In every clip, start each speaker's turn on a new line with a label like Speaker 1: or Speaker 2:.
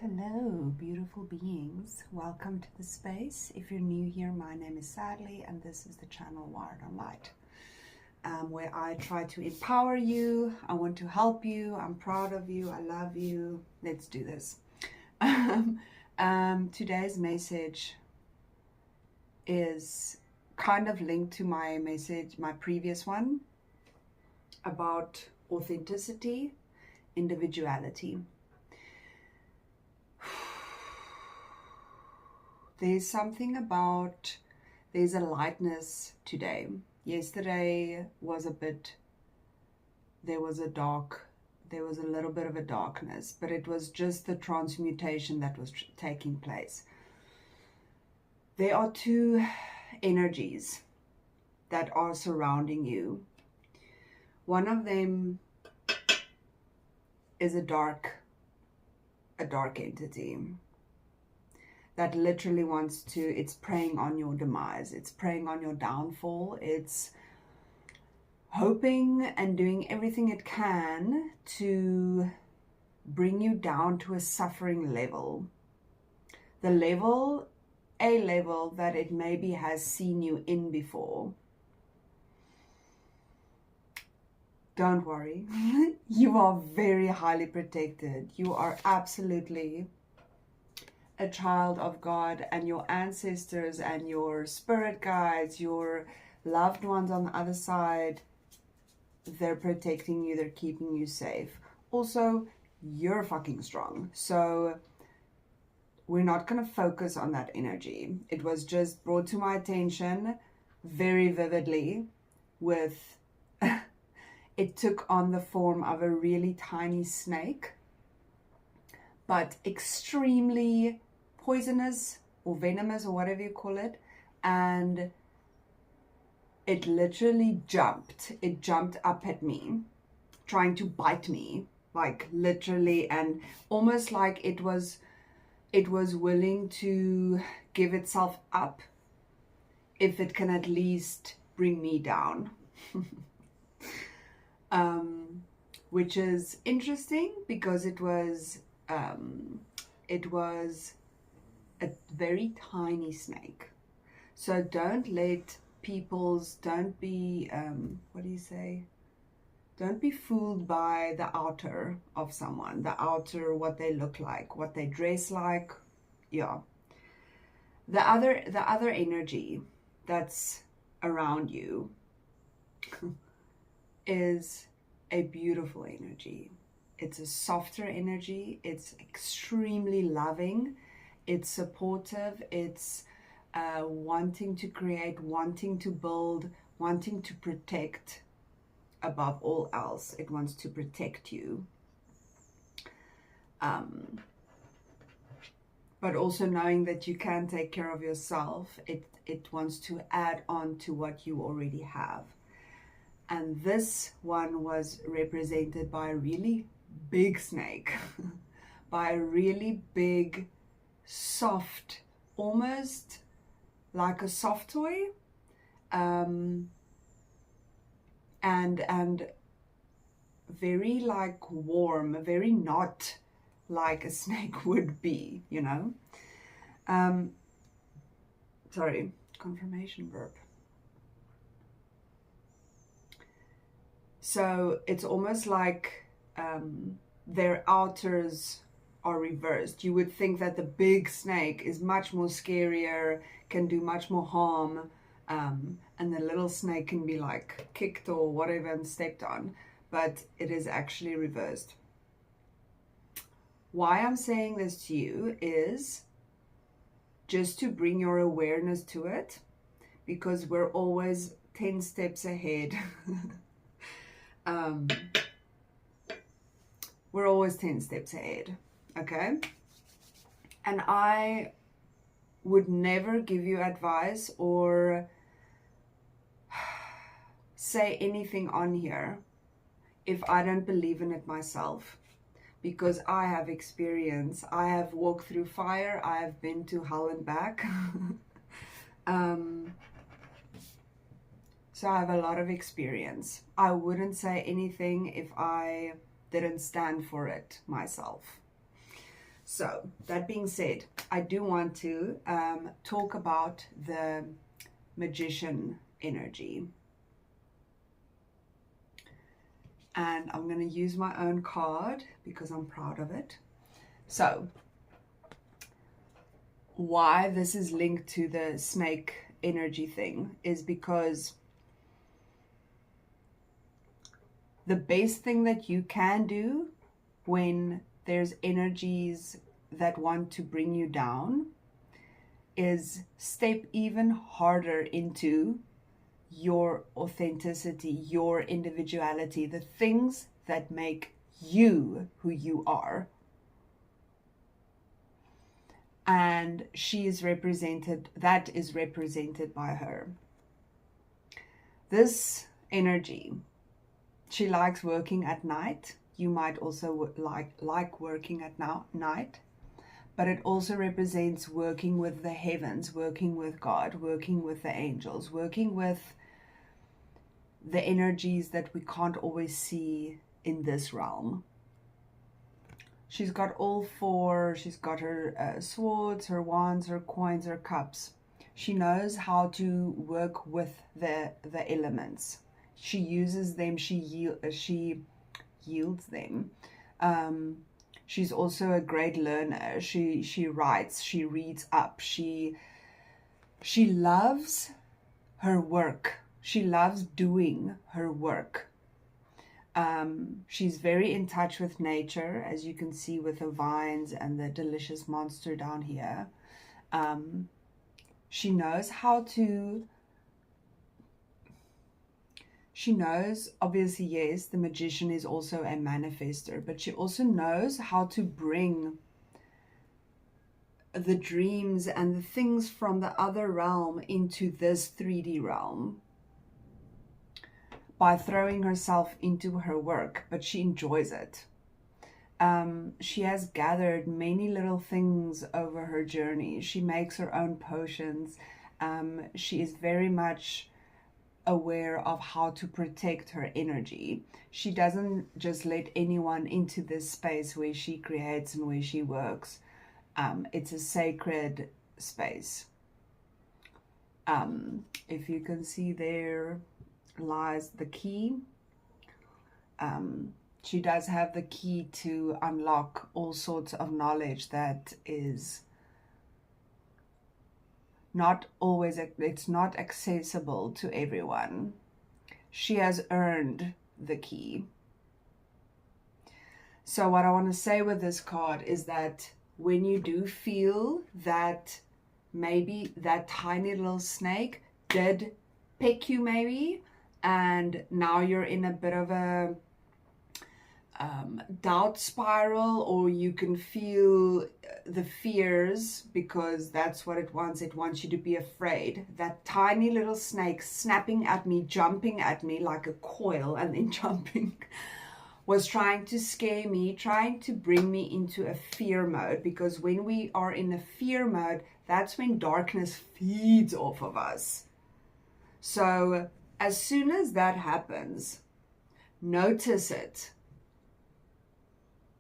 Speaker 1: Hello, beautiful beings. Welcome to the space. If you're new here, my name is Sadly, and this is the channel Wiredonlight, where I try to empower you. I want to help you. I'm proud of you. I love you. Let's do this. Today's message is kind of linked to my message, my previous one, about authenticity, individuality. There's something about, there's a lightness today. Yesterday was there was a little bit of a darkness, but it was just the transmutation that was taking place. There are two energies that are surrounding you. One of them is a dark entity that literally it's preying on your demise. It's preying on your downfall. It's hoping and doing everything it can to bring you down to a suffering level. A level that it maybe has seen you in before. Don't worry. You are very highly protected. You are absolutely a child of God, and your ancestors and your spirit guides, your loved ones on the other side, they're protecting you, they're keeping you safe. Also, you're fucking strong. So we're not going to focus on that energy. It was just brought to my attention very vividly with it took on the form of a really tiny snake, but extremely poisonous or venomous or whatever you call it, and it literally jumped up at me, trying to bite me, like literally, and almost like it was willing to give itself up if it can at least bring me down. Which is interesting because it was a very tiny snake. So don't be don't be fooled by the outer of someone, what they look like, what they dress like. Yeah. The other energy that's around you is a beautiful energy. It's a softer energy. It's extremely loving. It's supportive. It's wanting to create, wanting to build, wanting to protect. Above all else, it wants to protect you. But also knowing that you can take care of yourself, it wants to add on to what you already have. And this one was represented by a really big snake, by a really big, soft, almost like a soft toy, and very like warm, very not like a snake would be, you know. Sorry, confirmation verb. So it's almost like their outers are reversed. You would think that the big snake is much more scarier, can do much more harm, and the little snake can be like kicked or whatever and stepped on, but it is actually reversed. Why I'm saying this to you is just to bring your awareness to it, because we're always 10 steps ahead. We're always 10 steps ahead, okay? And I would never give you advice or say anything on here if I don't believe in it myself, because I have experience. I have walked through fire. I have been to hell and back. So I have a lot of experience. I wouldn't say anything if I didn't stand for it myself. So that being said, I do want to talk about the magician energy. And I'm going to use my own card because I'm proud of it. So, why this is linked to the snake energy thing is because the best thing that you can do when there's energies that want to bring you down is step even harder into your authenticity, your individuality, the things that make you who you are. And she is represented, that is represented by her. This energy, she likes working at night. You might also like working at night, but it also represents working with the heavens, working with God, working with the angels, working with the energies that we can't always see in this realm. She's got all four. She's got her swords, her wands, her coins, her cups. She knows how to work with the elements. She uses them. She yields them. She's also a great learner. She writes. She reads up. She loves her work. She loves doing her work. She's very in touch with nature, as you can see with the vines and the delicious monster down here. She knows how to... She knows, obviously, yes, the magician is also a manifester, but she also knows how to bring the dreams and the things from the other realm into this 3D realm by throwing herself into her work, but she enjoys it. She has gathered many little things over her journey. She makes her own potions. She is very much aware of how to protect her energy. She doesn't just let anyone into this space where she creates and where she works. It's a sacred space. If you can see, there lies the key. She does have the key to unlock all sorts of knowledge that is not always, it's not accessible to everyone. She has earned the key. So what I want to say with this card is that when you do feel that maybe that tiny little snake did pick you maybe, and now you're in a bit of a doubt spiral, or you can feel the fears because that's what it wants. It wants you to be afraid. That tiny little snake snapping at me, jumping at me like a coil and then jumping, was trying to scare me, trying to bring me into a fear mode, because when we are in a fear mode, that's when darkness feeds off of us. So as soon as that happens, notice it.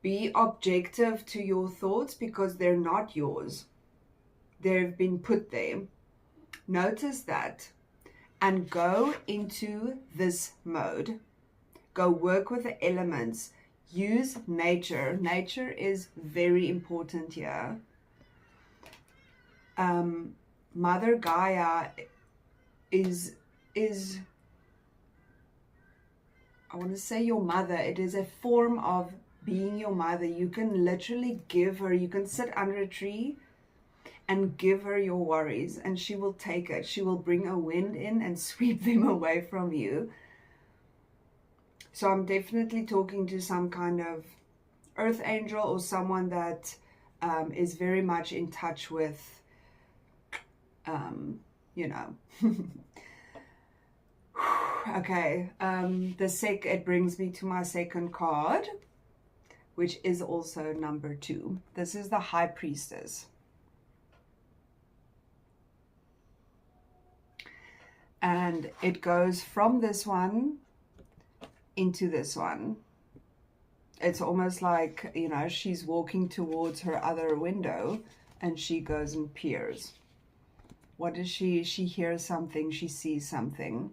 Speaker 1: Be objective to your thoughts because they're not yours. They've been put there. Notice that and go into this mode. Go work with the elements. Use nature. Nature is very important here. Mother Gaia is I want to say your mother. It is a form of being your mother. You can literally give her, you can sit under a tree and give her your worries and she will take it. She will bring a wind in and sweep them away from you. So I'm definitely talking to some kind of earth angel or someone that is very much in touch with, you know. Okay, it brings me to my second card, which is also number 2. This is the High Priestess. And it goes from this one into this one. It's almost like, you know, she's walking towards her other window and she goes and peers. What does she hears something, she sees something.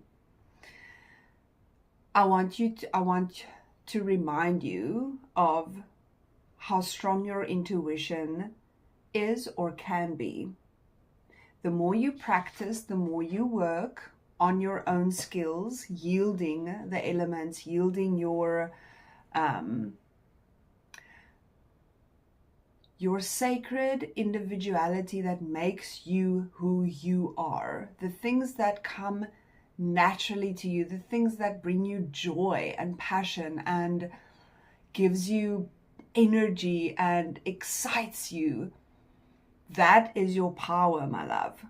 Speaker 1: I want to remind you of how strong your intuition is or can be. The more you practice, the more you work on your own skills, yielding the elements, yielding your sacred individuality that makes you who you are, the things that come naturally to you, the things that bring you joy and passion and gives you energy and excites you. That is your power, my love.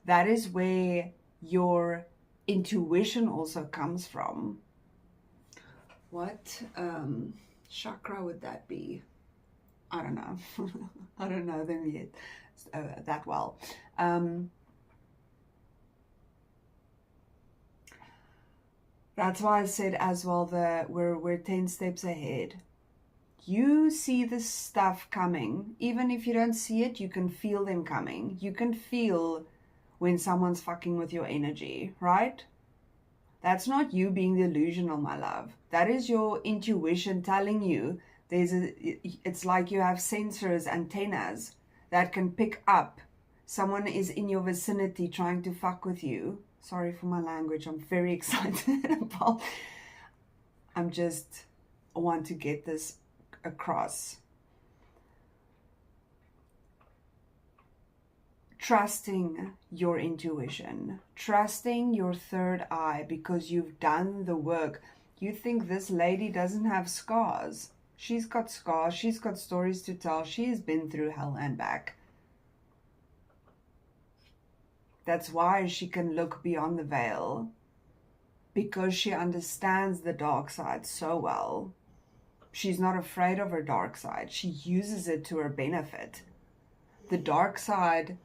Speaker 1: That is where your intuition also comes from. What chakra would that be? I don't know. I don't know them yet that well. That's why I said as well that we're 10 steps ahead. You see this stuff coming. Even if you don't see it, you can feel them coming. You can feel when someone's fucking with your energy, right? That's not you being delusional, my love. That is your intuition telling you it's like you have sensors, antennas that can pick up. Someone is in your vicinity trying to fuck with you. Sorry for my language. I'm very excited about. I want to get this across. Trusting your intuition, trusting your third eye because you've done the work. You think this lady doesn't have scars. She's got scars. She's got stories to tell. She's been through hell and back. That's why she can look beyond the veil, because she understands the dark side so well. She's not afraid of her dark side. She uses it to her benefit. The dark side.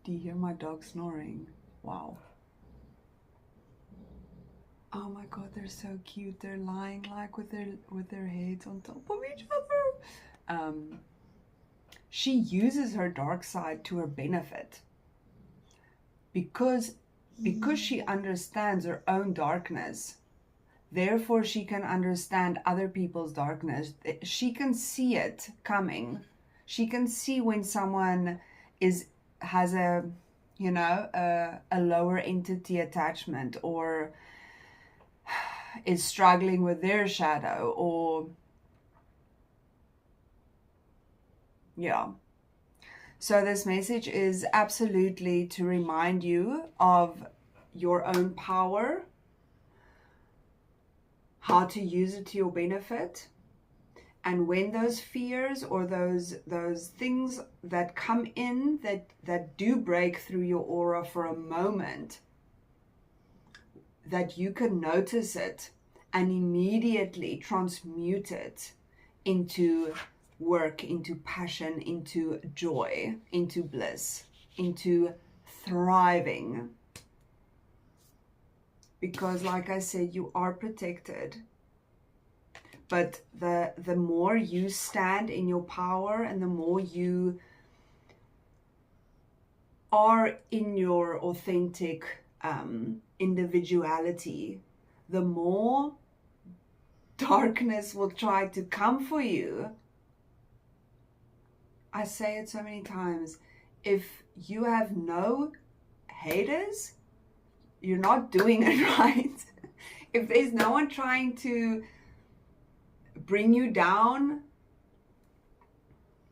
Speaker 1: Do you hear my dog snoring? Wow. Oh my God, they're so cute. They're lying like with their heads on top of each other. She uses her dark side to her benefit. Because she understands her own darkness. Therefore, she can understand other people's darkness. She can see it coming. She can see when someone has a lower entity attachment, or is struggling with their shadow, or yeah. So this message is absolutely to remind you of your own power, how to use it to your benefit. And when those fears or those things that come in that do break through your aura for a moment, that you can notice it and immediately transmute it into work, into passion, into joy, into bliss, into thriving. Because like I said, you are protected. But the more you stand in your power and the more you are in your authentic individuality, the more darkness will try to come for you. I say it so many times. If you have no haters, you're not doing it right. If there's no one trying to bring you down,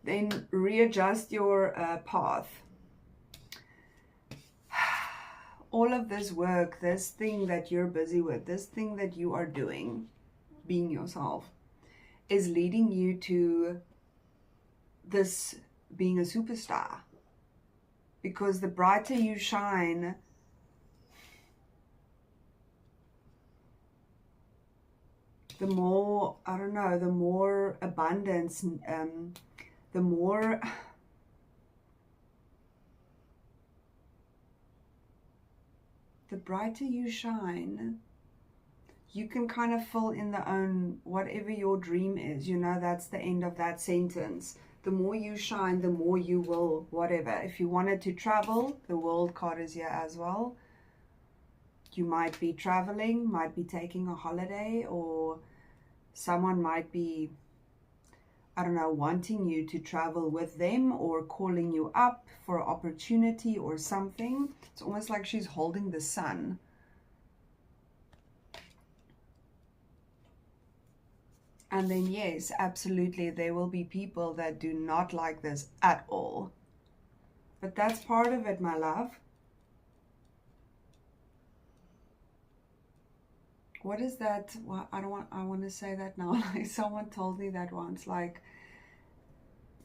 Speaker 1: then readjust your path. All of this work, this thing that you're busy with, this thing that you are doing, being yourself, is leading you to this being a superstar. Because the brighter you shine, the more, I don't know, the more abundance, the more, the brighter you shine, you can kind of fill in the own, whatever your dream is, you know, that's the end of that sentence. The more you shine, the more you will, whatever. If you wanted to travel, the world card is here as well. You might be traveling, might be taking a holiday, or someone might be, I don't know, wanting you to travel with them or calling you up for an opportunity or something. It's almost like she's holding the sun. And then, yes, absolutely, there will be people that do not like this at all. But that's part of it, my love. What is that? Well, I want to say that now. Like someone told me that once. Like,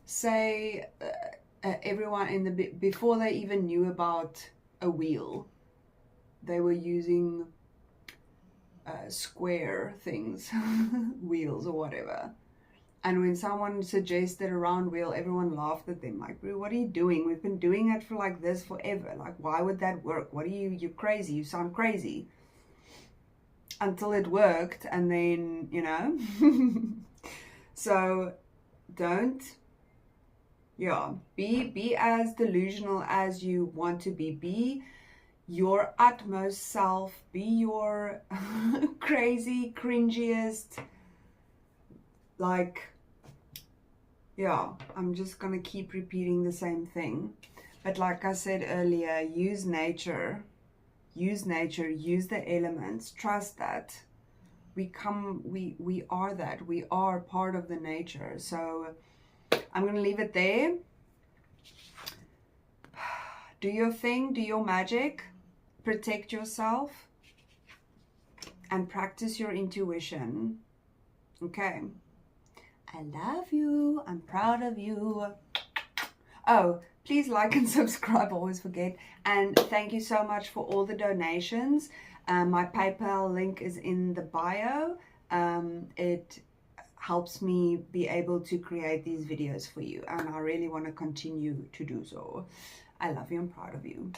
Speaker 1: say everyone in the, before they even knew about a wheel, they were using square things, wheels or whatever. And when someone suggested a round wheel, everyone laughed at them. Like, what are you doing? We've been doing it for like this forever. Like, why would that work? What are you? You're crazy. You sound crazy. Until it worked, and then, you know. So don't, yeah, be as delusional as you want to be your utmost self, be your crazy, cringiest, like, yeah, I'm just gonna keep repeating the same thing. But like I said earlier, use nature, use the elements, trust that we are that, we are part of the nature. So I'm gonna leave it there. Do your thing, do your magic, protect yourself, and practice your intuition. Okay. I love you. I'm proud of you. Oh, please like and subscribe. I always forget. And thank you so much for all the donations. My PayPal link is in the bio. It helps me be able to create these videos for you. And I really want to continue to do so. I love you. I'm proud of you.